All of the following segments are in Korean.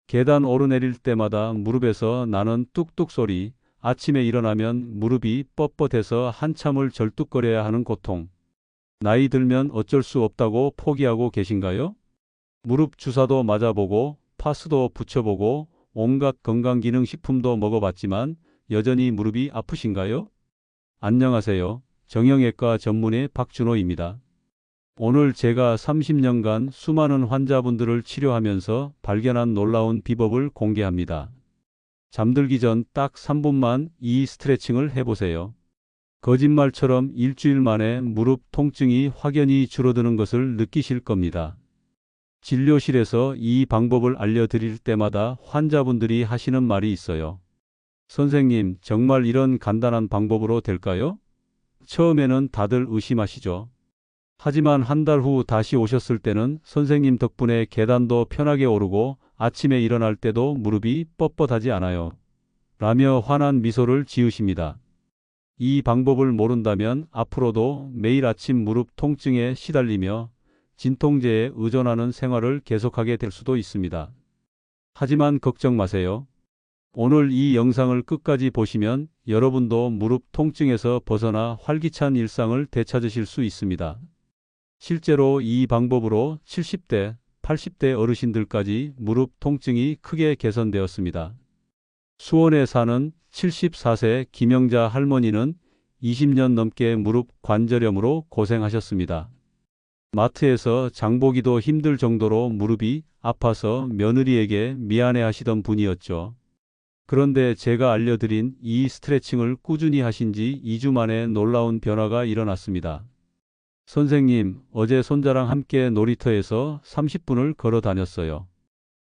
계단 오르내릴 때마다 무릎에서 나는 뚝뚝 소리, 아침에 일어나면 무릎이 뻣뻣해서 한참을 절뚝거려야 하는 고통. 나이 들면 어쩔 수 없다고 포기하고 계신가요? 무릎 주사도 맞아보고 파스도 붙여보고 온갖 건강기능식품도 먹어봤지만 여전히 무릎이 아프신가요? 안녕하세요. 정형외과 전문의 박준호입니다. 오늘 제가 30년간 수많은 환자분들을 치료하면서 발견한 놀라운 비법을 공개합니다. 잠들기 전 딱 3분만 이 스트레칭을 해보세요. 거짓말처럼 일주일 만에 무릎 통증이 확연히 줄어드는 것을 느끼실 겁니다. 진료실에서 이 방법을 알려드릴 때마다 환자분들이 하시는 말이 있어요. 선생님, 정말 이런 간단한 방법으로 될까요? 처음에는 다들 의심하시죠. 하지만 한 달 후 다시 오셨을 때는 선생님 덕분에 계단도 편하게 오르고 아침에 일어날 때도 무릎이 뻣뻣하지 않아요. 라며 환한 미소를 지으십니다. 이 방법을 모른다면 앞으로도 매일 아침 무릎 통증에 시달리며 진통제에 의존하는 생활을 계속하게 될 수도 있습니다. 하지만 걱정 마세요. 오늘 이 영상을 끝까지 보시면 여러분도 무릎 통증에서 벗어나 활기찬 일상을 되찾으실 수 있습니다. 실제로 이 방법으로 70대, 80대 어르신들까지 무릎 통증이 크게 개선되었습니다. 수원에 사는 74세 김영자 할머니는 20년 넘게 무릎 관절염으로 고생하셨습니다. 마트에서 장보기도 힘들 정도로 무릎이 아파서 며느리에게 미안해하시던 분이었죠. 그런데 제가 알려드린 이 스트레칭을 꾸준히 하신 지 2주 만에 놀라운 변화가 일어났습니다. 선생님, 어제 손자랑 함께 놀이터에서 30분을 걸어 다녔어요.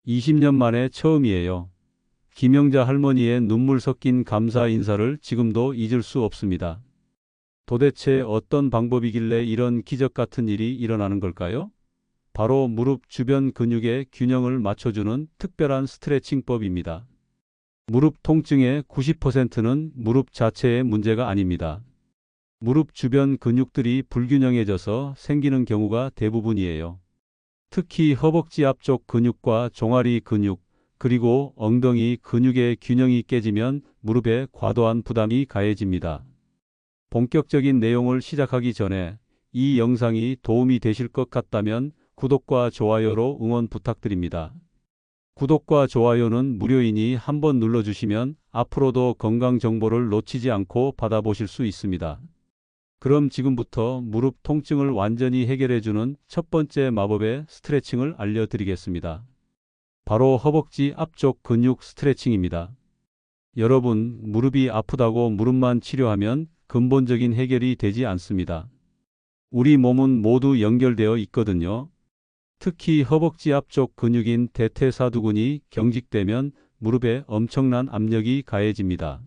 20년 만에 처음이에요. 김영자 할머니의 눈물 섞인 감사 인사를 지금도 잊을 수 없습니다. 도대체 어떤 방법이길래 이런 기적 같은 일이 일어나는 걸까요? 바로 무릎 주변 근육의 균형을 맞춰주는 특별한 스트레칭법입니다. 무릎 통증의 90%는 무릎 자체의 문제가 아닙니다. 무릎 주변 근육들이 불균형해져서 생기는 경우가 대부분이에요. 특히 허벅지 앞쪽 근육과 종아리 근육, 그리고 엉덩이 근육의 균형이 깨지면 무릎에 과도한 부담이 가해집니다. 본격적인 내용을 시작하기 전에 이 영상이 도움이 되실 것 같다면 구독과 좋아요로 응원 부탁드립니다. 구독과 좋아요는 무료이니 한번 눌러주시면 앞으로도 건강 정보를 놓치지 않고 받아보실 수 있습니다. 그럼 지금부터 무릎 통증을 완전히 해결해주는 첫 번째 마법의 스트레칭을 알려드리겠습니다. 바로 허벅지 앞쪽 근육 스트레칭입니다. 여러분, 무릎이 아프다고 무릎만 치료하면 근본적인 해결이 되지 않습니다. 우리 몸은 모두 연결되어 있거든요. 특히 허벅지 앞쪽 근육인 대퇴사두근이 경직되면 무릎에 엄청난 압력이 가해집니다.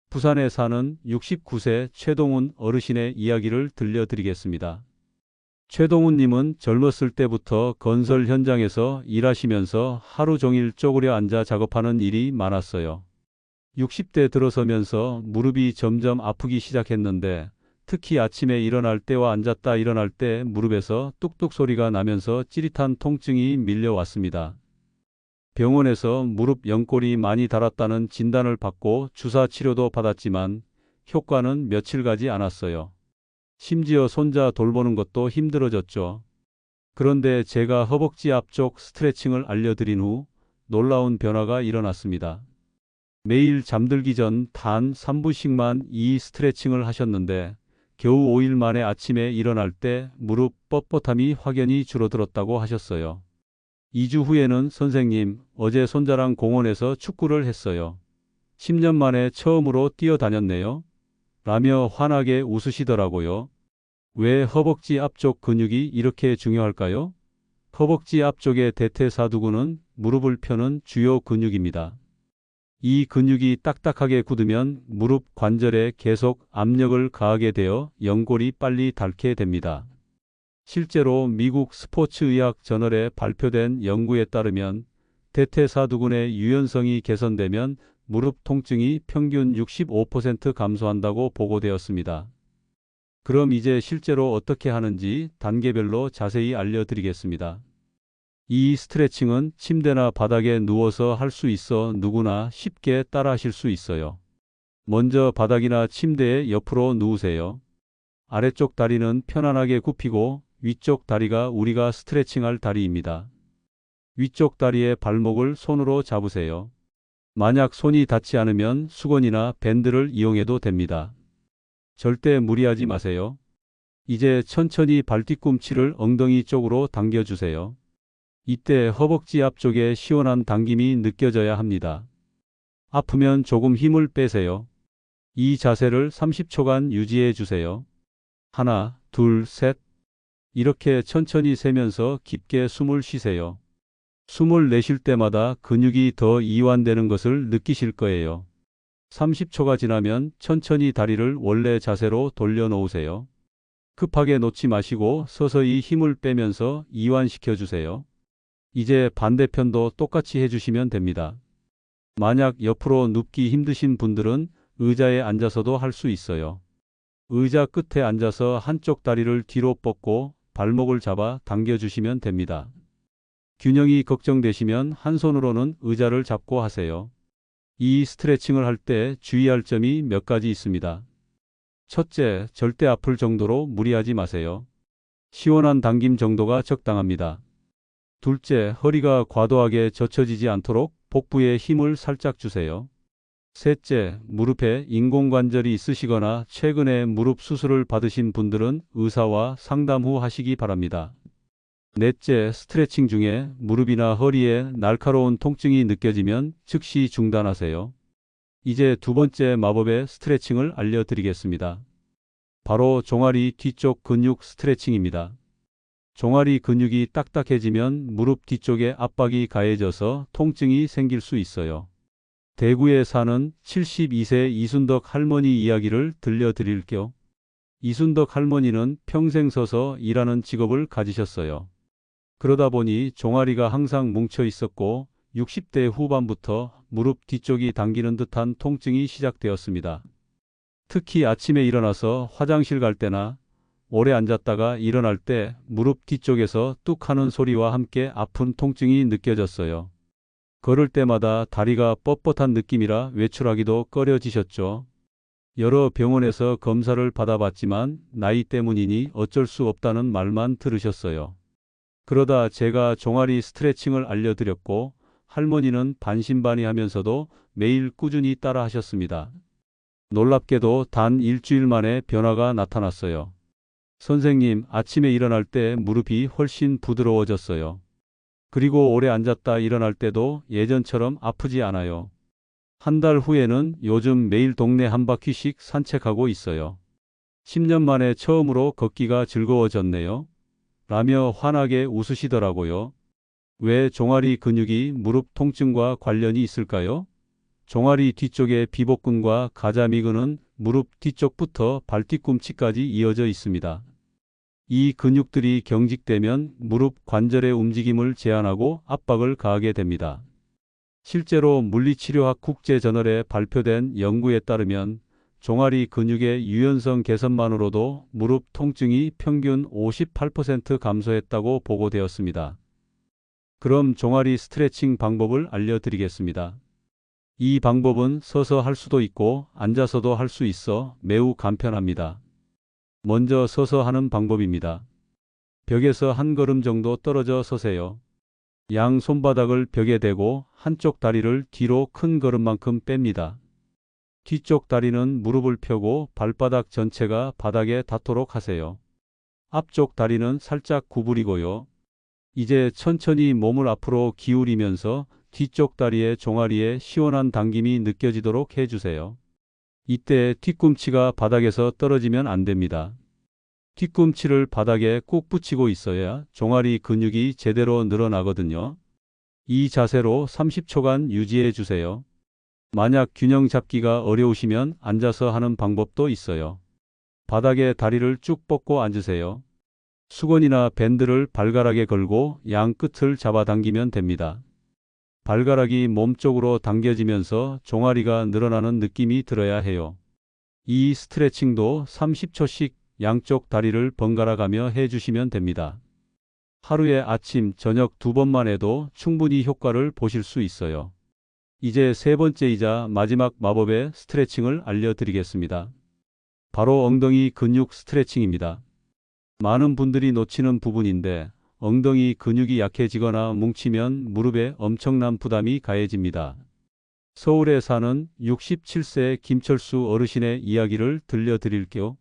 부산에 사는 69세 최동훈 어르신의 이야기를 들려드리겠습니다. 최동훈 님은 젊었을 때부터 건설 현장에서 일하시면서 하루 종일 쪼그려 앉아 작업하는 일이 많았어요. 60대 들어서면서 무릎이 점점 아프기 시작했는데 특히 아침에 일어날 때와 앉았다 일어날 때 무릎에서 뚝뚝 소리가 나면서 찌릿한 통증이 밀려왔습니다. 병원에서 무릎 연골이 많이 닳았다는 진단을 받고 주사 치료도 받았지만 효과는 며칠 가지 않았어요. 심지어 손자 돌보는 것도 힘들어졌죠. 그런데 제가 허벅지 앞쪽 스트레칭을 알려드린 후 놀라운 변화가 일어났습니다. 매일 잠들기 전 단 3분씩만 이 스트레칭을 하셨는데 겨우 5일 만에 아침에 일어날 때 무릎 뻣뻣함이 확연히 줄어들었다고 하셨어요. 2주 후에는 선생님, 어제 손자랑 공원에서 축구를 했어요. 10년 만에 처음으로 뛰어다녔네요. 라며 환하게 웃으시더라고요. 왜 허벅지 앞쪽 근육이 이렇게 중요할까요? 허벅지 앞쪽의 대퇴사두근은 무릎을 펴는 주요 근육입니다. 이 근육이 딱딱하게 굳으면 무릎 관절에 계속 압력을 가하게 되어 연골이 빨리 닳게 됩니다. 실제로 미국 스포츠의학 저널에 발표된 연구에 따르면 대퇴사두근의 유연성이 개선되면 무릎 통증이 평균 65% 감소한다고 보고되었습니다. 그럼 이제 실제로 어떻게 하는지 단계별로 자세히 알려드리겠습니다. 이 스트레칭은 침대나 바닥에 누워서 할 수 있어 누구나 쉽게 따라 하실 수 있어요. 먼저 바닥이나 침대에 옆으로 누우세요. 아래쪽 다리는 편안하게 굽히고 위쪽 다리가 우리가 스트레칭할 다리입니다. 위쪽 다리의 발목을 손으로 잡으세요. 만약 손이 닿지 않으면 수건이나 밴드를 이용해도 됩니다. 절대 무리하지 마세요. 이제 천천히 발뒤꿈치를 엉덩이 쪽으로 당겨주세요. 이때 허벅지 앞쪽에 시원한 당김이 느껴져야 합니다. 아프면 조금 힘을 빼세요. 이 자세를 30초간 유지해 주세요. 하나, 둘, 셋. 이렇게 천천히 세면서 깊게 숨을 쉬세요. 숨을 내쉴 때마다 근육이 더 이완되는 것을 느끼실 거예요. 30초가 지나면 천천히 다리를 원래 자세로 돌려놓으세요. 급하게 놓지 마시고 서서히 힘을 빼면서 이완시켜 주세요. 이제 반대편도 똑같이 해주시면 됩니다. 만약 옆으로 눕기 힘드신 분들은 의자에 앉아서도 할 수 있어요. 의자 끝에 앉아서 한쪽 다리를 뒤로 뻗고 발목을 잡아 당겨주시면 됩니다. 균형이 걱정되시면 한 손으로는 의자를 잡고 하세요. 이 스트레칭을 할 때 주의할 점이 몇 가지 있습니다. 첫째, 절대 아플 정도로 무리하지 마세요. 시원한 당김 정도가 적당합니다. 둘째, 허리가 과도하게 젖혀지지 않도록 복부에 힘을 살짝 주세요. 셋째, 무릎에 인공관절이 있으시거나 최근에 무릎 수술을 받으신 분들은 의사와 상담 후 하시기 바랍니다. 넷째, 스트레칭 중에 무릎이나 허리에 날카로운 통증이 느껴지면 즉시 중단하세요. 이제 두 번째 마법의 스트레칭을 알려드리겠습니다. 바로 종아리 뒤쪽 근육 스트레칭입니다. 종아리 근육이 딱딱해지면 무릎 뒤쪽에 압박이 가해져서 통증이 생길 수 있어요. 대구에 사는 72세 이순덕 할머니 이야기를 들려드릴게요. 이순덕 할머니는 평생 서서 일하는 직업을 가지셨어요. 그러다 보니 종아리가 항상 뭉쳐 있었고 60대 후반부터 무릎 뒤쪽이 당기는 듯한 통증이 시작되었습니다. 특히 아침에 일어나서 화장실 갈 때나 오래 앉았다가 일어날 때 무릎 뒤쪽에서 뚝 하는 소리와 함께 아픈 통증이 느껴졌어요. 걸을 때마다 다리가 뻣뻣한 느낌이라 외출하기도 꺼려지셨죠. 여러 병원에서 검사를 받아봤지만 나이 때문이니 어쩔 수 없다는 말만 들으셨어요. 그러다 제가 종아리 스트레칭을 알려드렸고 할머니는 반신반의하면서도 매일 꾸준히 따라 하셨습니다. 놀랍게도 단 일주일 만에 변화가 나타났어요. 선생님, 아침에 일어날 때 무릎이 훨씬 부드러워졌어요. 그리고 오래 앉았다 일어날 때도 예전처럼 아프지 않아요. 한 달 후에는 요즘 매일 동네 한 바퀴씩 산책하고 있어요. 10년 만에 처음으로 걷기가 즐거워졌네요. 라며 환하게 웃으시더라고요. 왜 종아리 근육이 무릎 통증과 관련이 있을까요? 종아리 뒤쪽의 비복근과 가자미근은 무릎 뒤쪽부터 발뒤꿈치까지 이어져 있습니다. 이 근육들이 경직되면 무릎 관절의 움직임을 제한하고 압박을 가하게 됩니다. 실제로 물리치료학 국제저널에 발표된 연구에 따르면 종아리 근육의 유연성 개선만으로도 무릎 통증이 평균 58% 감소했다고 보고되었습니다. 그럼 종아리 스트레칭 방법을 알려드리겠습니다. 이 방법은 서서 할 수도 있고 앉아서도 할 수 있어 매우 간편합니다. 먼저 서서 하는 방법입니다. 벽에서 한 걸음 정도 떨어져 서세요. 양 손바닥을 벽에 대고 한쪽 다리를 뒤로 큰 걸음만큼 뺍니다. 뒤쪽 다리는 무릎을 펴고 발바닥 전체가 바닥에 닿도록 하세요. 앞쪽 다리는 살짝 구부리고요. 이제 천천히 몸을 앞으로 기울이면서 뒤쪽 다리의 종아리에 시원한 당김이 느껴지도록 해주세요. 이때 뒤꿈치가 바닥에서 떨어지면 안 됩니다. 뒤꿈치를 바닥에 꾹 붙이고 있어야 종아리 근육이 제대로 늘어나거든요. 이 자세로 30초간 유지해 주세요. 만약 균형 잡기가 어려우시면 앉아서 하는 방법도 있어요. 바닥에 다리를 쭉 뻗고 앉으세요. 수건이나 밴드를 발가락에 걸고 양 끝을 잡아당기면 됩니다. 발가락이 몸쪽으로 당겨지면서 종아리가 늘어나는 느낌이 들어야 해요. 이 스트레칭도 30초씩 양쪽 다리를 번갈아 가며 해주시면 됩니다. 하루에 아침, 저녁 2번만 해도 충분히 효과를 보실 수 있어요. 이제 세 번째이자 마지막 마법의 스트레칭을 알려드리겠습니다. 바로 엉덩이 근육 스트레칭입니다. 많은 분들이 놓치는 부분인데 엉덩이 근육이 약해지거나 뭉치면 무릎에 엄청난 부담이 가해집니다. 서울에 사는 67세 김철수 어르신의 이야기를 들려드릴게요.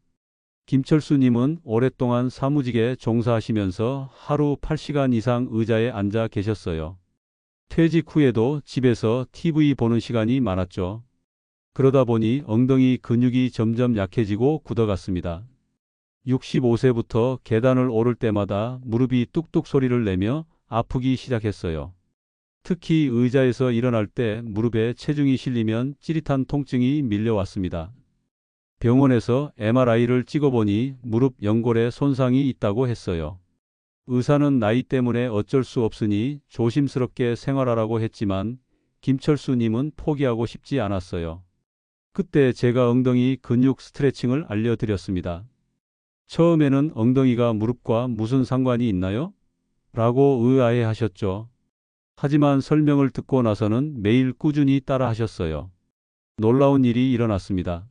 김철수님은 오랫동안 사무직에 종사하시면서 하루 8시간 이상 의자에 앉아 계셨어요. 퇴직 후에도 집에서 TV 보는 시간이 많았죠. 그러다 보니 엉덩이 근육이 점점 약해지고 굳어갔습니다. 65세부터 계단을 오를 때마다 무릎이 뚝뚝 소리를 내며 아프기 시작했어요. 특히 의자에서 일어날 때 무릎에 체중이 실리면 찌릿한 통증이 밀려왔습니다. 병원에서 MRI를 찍어보니 무릎 연골에 손상이 있다고 했어요. 의사는 나이 때문에 어쩔 수 없으니 조심스럽게 생활하라고 했지만 김철수님은 포기하고 싶지 않았어요. 그때 제가 엉덩이 근육 스트레칭을 알려드렸습니다. 처음에는 엉덩이가 무릎과 무슨 상관이 있나요? 라고 의아해 하셨죠. 하지만 설명을 듣고 나서는 매일 꾸준히 따라 하셨어요. 놀라운 일이 일어났습니다.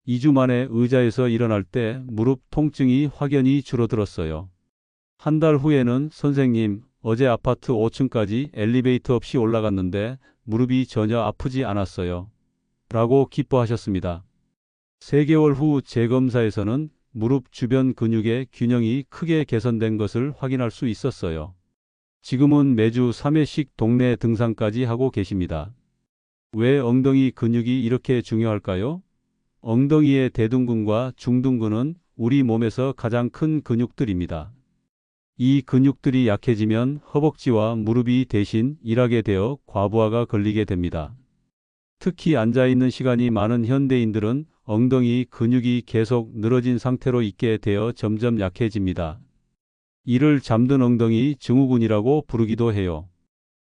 2주 만에 의자에서 일어날 때 무릎 통증이 확연히 줄어들었어요. 한 달 후에는 선생님, 어제 아파트 5층까지 엘리베이터 없이 올라갔는데 무릎이 전혀 아프지 않았어요. 라고 기뻐하셨습니다. 3개월 후 재검사에서는 무릎 주변 근육의 균형이 크게 개선된 것을 확인할 수 있었어요. 지금은 매주 3회씩 동네 등산까지 하고 계십니다. 왜 엉덩이 근육이 이렇게 중요할까요? 엉덩이의 대둔근과 중둔근은 우리 몸에서 가장 큰 근육들입니다. 이 근육들이 약해지면 허벅지와 무릎이 대신 일하게 되어 과부하가 걸리게 됩니다. 특히 앉아있는 시간이 많은 현대인들은 엉덩이 근육이 계속 늘어진 상태로 있게 되어 점점 약해집니다. 이를 잠든 엉덩이 증후군이라고 부르기도 해요.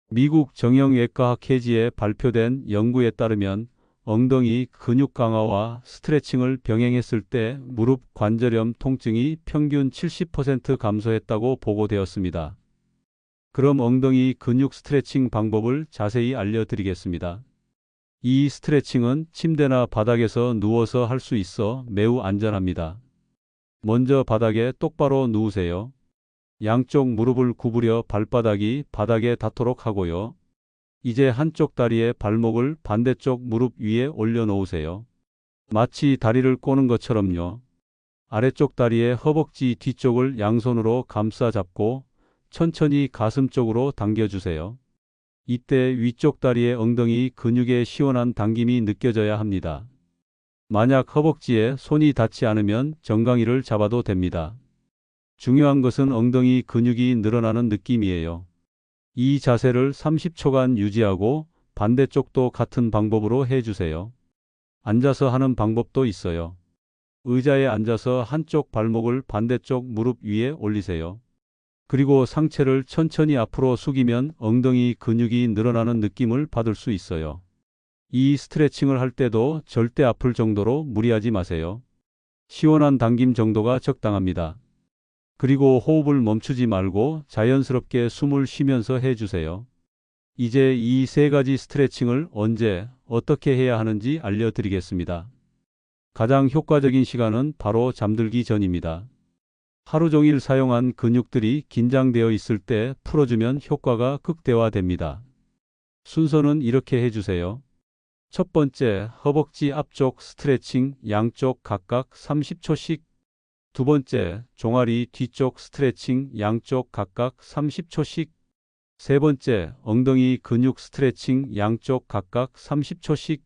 미국 정형외과학회지에 발표된 연구에 따르면 엉덩이 근육 강화와 스트레칭을 병행했을 때 무릎 관절염 통증이 평균 70% 감소했다고 보고되었습니다. 그럼 엉덩이 근육 스트레칭 방법을 자세히 알려드리겠습니다. 이 스트레칭은 침대나 바닥에서 누워서 할 수 있어 매우 안전합니다. 먼저 바닥에 똑바로 누우세요. 양쪽 무릎을 구부려 발바닥이 바닥에 닿도록 하고요. 이제 한쪽 다리의 발목을 반대쪽 무릎 위에 올려놓으세요. 마치 다리를 꼬는 것처럼요. 아래쪽 다리의 허벅지 뒤쪽을 양손으로 감싸 잡고 천천히 가슴 쪽으로 당겨주세요. 이때 위쪽 다리의 엉덩이 근육의 시원한 당김이 느껴져야 합니다. 만약 허벅지에 손이 닿지 않으면 정강이를 잡아도 됩니다. 중요한 것은 엉덩이 근육이 늘어나는 느낌이에요. 이 자세를 30초간 유지하고 반대쪽도 같은 방법으로 해주세요. 앉아서 하는 방법도 있어요. 의자에 앉아서 한쪽 발목을 반대쪽 무릎 위에 올리세요. 그리고 상체를 천천히 앞으로 숙이면 엉덩이 근육이 늘어나는 느낌을 받을 수 있어요. 이 스트레칭을 할 때도 절대 아플 정도로 무리하지 마세요. 시원한 당김 정도가 적당합니다. 그리고 호흡을 멈추지 말고 자연스럽게 숨을 쉬면서 해주세요. 이제 이 3가지 스트레칭을 언제, 어떻게 해야 하는지 알려드리겠습니다. 가장 효과적인 시간은 바로 잠들기 전입니다. 하루 종일 사용한 근육들이 긴장되어 있을 때 풀어주면 효과가 극대화됩니다. 순서는 이렇게 해주세요. 첫 번째, 허벅지 앞쪽 스트레칭 양쪽 각각 30초씩. 두 번째, 종아리 뒤쪽 스트레칭 양쪽 각각 30초씩. 세 번째, 엉덩이 근육 스트레칭 양쪽 각각 30초씩.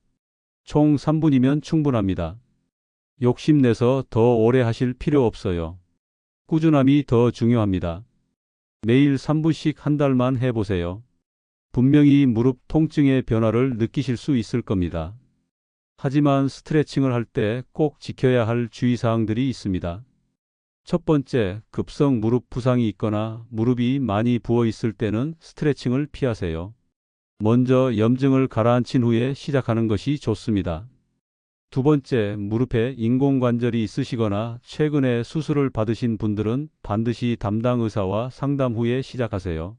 총 3분이면 충분합니다. 욕심내서 더 오래 하실 필요 없어요. 꾸준함이 더 중요합니다. 매일 3분씩 한 달만 해보세요. 분명히 무릎 통증의 변화를 느끼실 수 있을 겁니다. 하지만 스트레칭을 할 때 꼭 지켜야 할 주의사항들이 있습니다. 첫 번째, 급성 무릎 부상이 있거나 무릎이 많이 부어 있을 때는 스트레칭을 피하세요. 먼저 염증을 가라앉힌 후에 시작하는 것이 좋습니다. 두 번째, 무릎에 인공관절이 있으시거나 최근에 수술을 받으신 분들은 반드시 담당 의사와 상담 후에 시작하세요.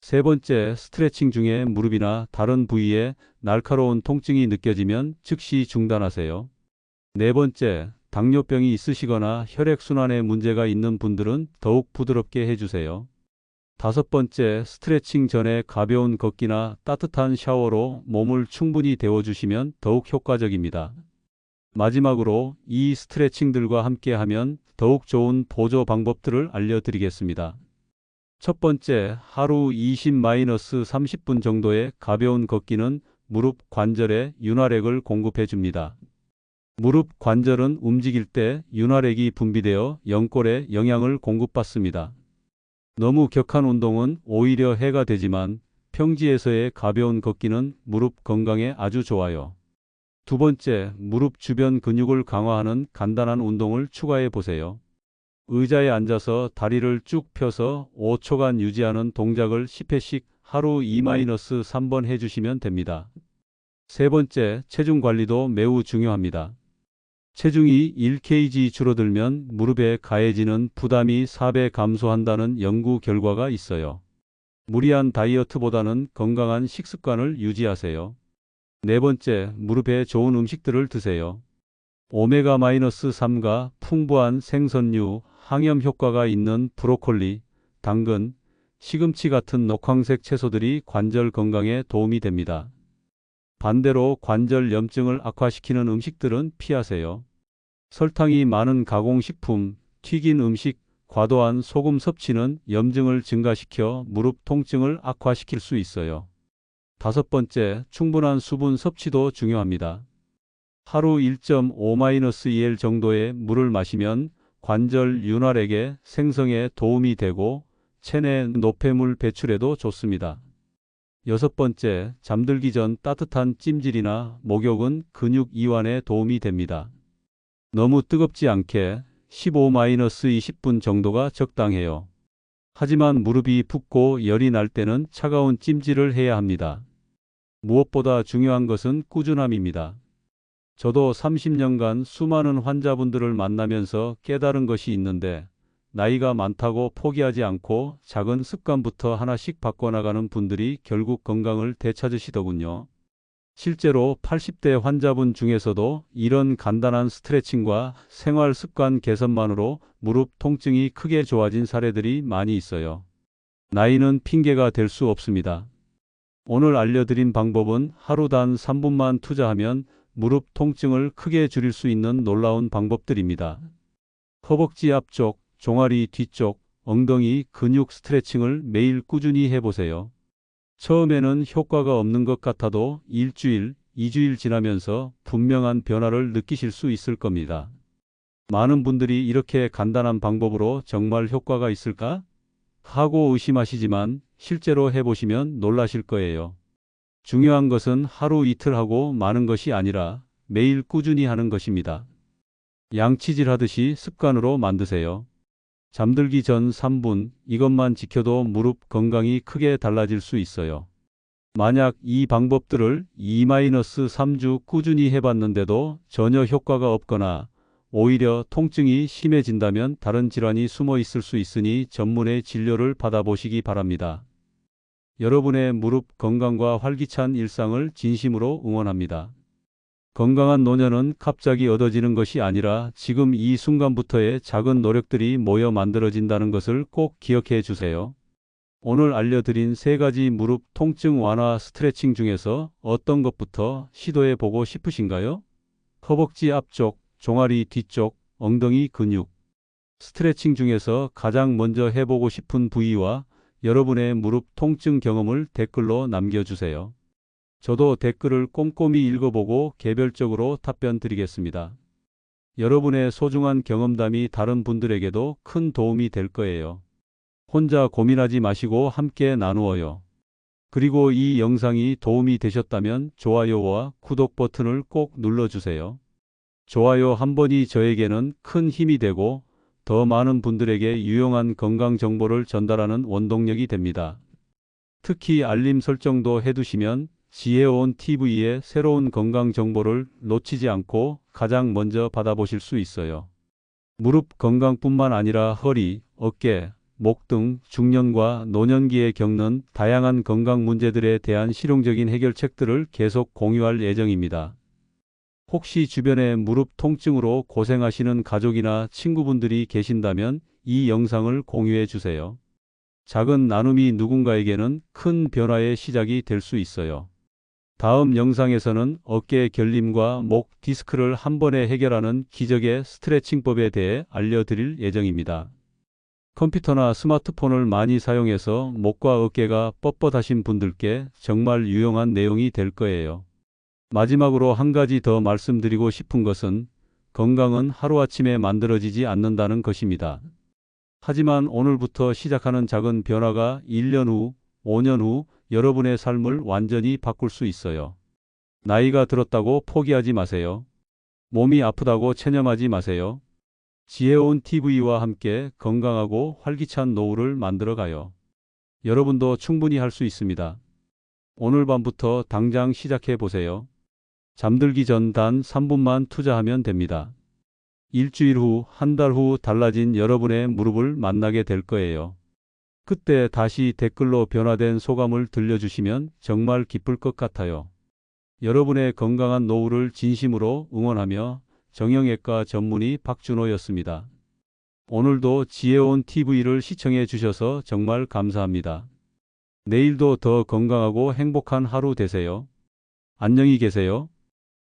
세 번째, 스트레칭 중에 무릎이나 다른 부위에 날카로운 통증이 느껴지면 즉시 중단하세요. 네 번째, 당뇨병이 있으시거나 혈액순환에 문제가 있는 분들은 더욱 부드럽게 해주세요. 다섯 번째, 스트레칭 전에 가벼운 걷기나 따뜻한 샤워로 몸을 충분히 데워주시면 더욱 효과적입니다. 마지막으로 이 스트레칭들과 함께 하면 더욱 좋은 보조 방법들을 알려드리겠습니다. 첫 번째, 하루 20-30분 정도의 가벼운 걷기는 무릎 관절에 윤활액을 공급해 줍니다. 무릎 관절은 움직일 때 윤활액이 분비되어 연골에 영양을 공급받습니다. 너무 격한 운동은 오히려 해가 되지만 평지에서의 가벼운 걷기는 무릎 건강에 아주 좋아요. 두 번째, 무릎 주변 근육을 강화하는 간단한 운동을 추가해 보세요. 의자에 앉아서 다리를 쭉 펴서 5초간 유지하는 동작을 10회씩 하루 2-3번 해주시면 됩니다. 세 번째, 체중 관리도 매우 중요합니다. 체중이 1kg 줄어들면 무릎에 가해지는 부담이 4배 감소한다는 연구 결과가 있어요. 무리한 다이어트보다는 건강한 식습관을 유지하세요. 네 번째, 무릎에 좋은 음식들을 드세요. 오메가-3가 풍부한 생선류, 항염 효과가 있는 브로콜리, 당근, 시금치 같은 녹황색 채소들이 관절 건강에 도움이 됩니다. 반대로 관절 염증을 악화시키는 음식들은 피하세요. 설탕이 많은 가공식품, 튀긴 음식, 과도한 소금 섭취는 염증을 증가시켜 무릎 통증을 악화시킬 수 있어요. 다섯 번째, 충분한 수분 섭취도 중요합니다. 하루 1.5-2L 정도의 물을 마시면 관절 윤활액의 생성에 도움이 되고 체내 노폐물 배출에도 좋습니다. 여섯 번째, 잠들기 전 따뜻한 찜질이나 목욕은 근육 이완에 도움이 됩니다. 너무 뜨겁지 않게 15-20분 정도가 적당해요. 하지만 무릎이 붓고 열이 날 때는 차가운 찜질을 해야 합니다. 무엇보다 중요한 것은 꾸준함입니다. 저도 30년간 수많은 환자분들을 만나면서 깨달은 것이 있는데 나이가 많다고 포기하지 않고 작은 습관부터 하나씩 바꿔나가는 분들이 결국 건강을 되찾으시더군요. 실제로 80대 환자분 중에서도 이런 간단한 스트레칭과 생활 습관 개선만으로 무릎 통증이 크게 좋아진 사례들이 많이 있어요. 나이는 핑계가 될 수 없습니다. 오늘 알려드린 방법은 하루 단 3분만 투자하면 무릎 통증을 크게 줄일 수 있는 놀라운 방법들입니다. 허벅지 앞쪽, 종아리 뒤쪽, 엉덩이 근육 스트레칭을 매일 꾸준히 해보세요. 처음에는 효과가 없는 것 같아도 일주일, 2주일 지나면서 분명한 변화를 느끼실 수 있을 겁니다. 많은 분들이 이렇게 간단한 방법으로 정말 효과가 있을까? 하고 의심하시지만 실제로 해보시면 놀라실 거예요. 중요한 것은 하루 이틀 하고 마는 것이 아니라 매일 꾸준히 하는 것입니다. 양치질 하듯이 습관으로 만드세요. 잠들기 전 3분, 이것만 지켜도 무릎 건강이 크게 달라질 수 있어요. 만약 이 방법들을 2-3주 꾸준히 해봤는데도 전혀 효과가 없거나 오히려 통증이 심해진다면 다른 질환이 숨어 있을 수 있으니 전문의 진료를 받아보시기 바랍니다. 여러분의 무릎 건강과 활기찬 일상을 진심으로 응원합니다. 건강한 노년은 갑자기 얻어지는 것이 아니라 지금 이 순간부터의 작은 노력들이 모여 만들어진다는 것을 꼭 기억해 주세요. 오늘 알려드린 3가지 무릎 통증 완화 스트레칭 중에서 어떤 것부터 시도해 보고 싶으신가요? 허벅지 앞쪽, 종아리 뒤쪽, 엉덩이 근육. 스트레칭 중에서 가장 먼저 해보고 싶은 부위와 여러분의 무릎 통증 경험을 댓글로 남겨주세요. 저도 댓글을 꼼꼼히 읽어보고 개별적으로 답변 드리겠습니다. 여러분의 소중한 경험담이 다른 분들에게도 큰 도움이 될 거예요. 혼자 고민하지 마시고 함께 나누어요. 그리고 이 영상이 도움이 되셨다면 좋아요와 구독 버튼을 꼭 눌러주세요. 좋아요 한 번이 저에게는 큰 힘이 되고 더 많은 분들에게 유용한 건강 정보를 전달하는 원동력이 됩니다. 특히 알림 설정도 해두시면 지혜온 TV의 새로운 건강 정보를 놓치지 않고 가장 먼저 받아보실 수 있어요. 무릎 건강뿐만 아니라 허리, 어깨, 목 등 중년과 노년기에 겪는 다양한 건강 문제들에 대한 실용적인 해결책들을 계속 공유할 예정입니다. 혹시 주변에 무릎 통증으로 고생하시는 가족이나 친구분들이 계신다면 이 영상을 공유해 주세요. 작은 나눔이 누군가에게는 큰 변화의 시작이 될 수 있어요. 다음 영상에서는 어깨 결림과 목 디스크를 한 번에 해결하는 기적의 스트레칭법에 대해 알려드릴 예정입니다. 컴퓨터나 스마트폰을 많이 사용해서 목과 어깨가 뻣뻣하신 분들께 정말 유용한 내용이 될 거예요. 마지막으로 한 가지 더 말씀드리고 싶은 것은 건강은 하루아침에 만들어지지 않는다는 것입니다. 하지만 오늘부터 시작하는 작은 변화가 1년 후, 5년 후 여러분의 삶을 완전히 바꿀 수 있어요. 나이가 들었다고 포기하지 마세요. 몸이 아프다고 체념하지 마세요. 지혜온 TV와 함께 건강하고 활기찬 노후를 만들어 가요. 여러분도 충분히 할 수 있습니다. 오늘 밤부터 당장 시작해 보세요. 잠들기 전 단 3분만 투자하면 됩니다. 일주일 후, 한 달 후 달라진 여러분의 무릎을 만나게 될 거예요. 그때 다시 댓글로 변화된 소감을 들려주시면 정말 기쁠 것 같아요. 여러분의 건강한 노후를 진심으로 응원하며 정형외과 전문의 박준호였습니다. 오늘도 지혜온 TV를 시청해 주셔서 정말 감사합니다. 내일도 더 건강하고 행복한 하루 되세요. 안녕히 계세요.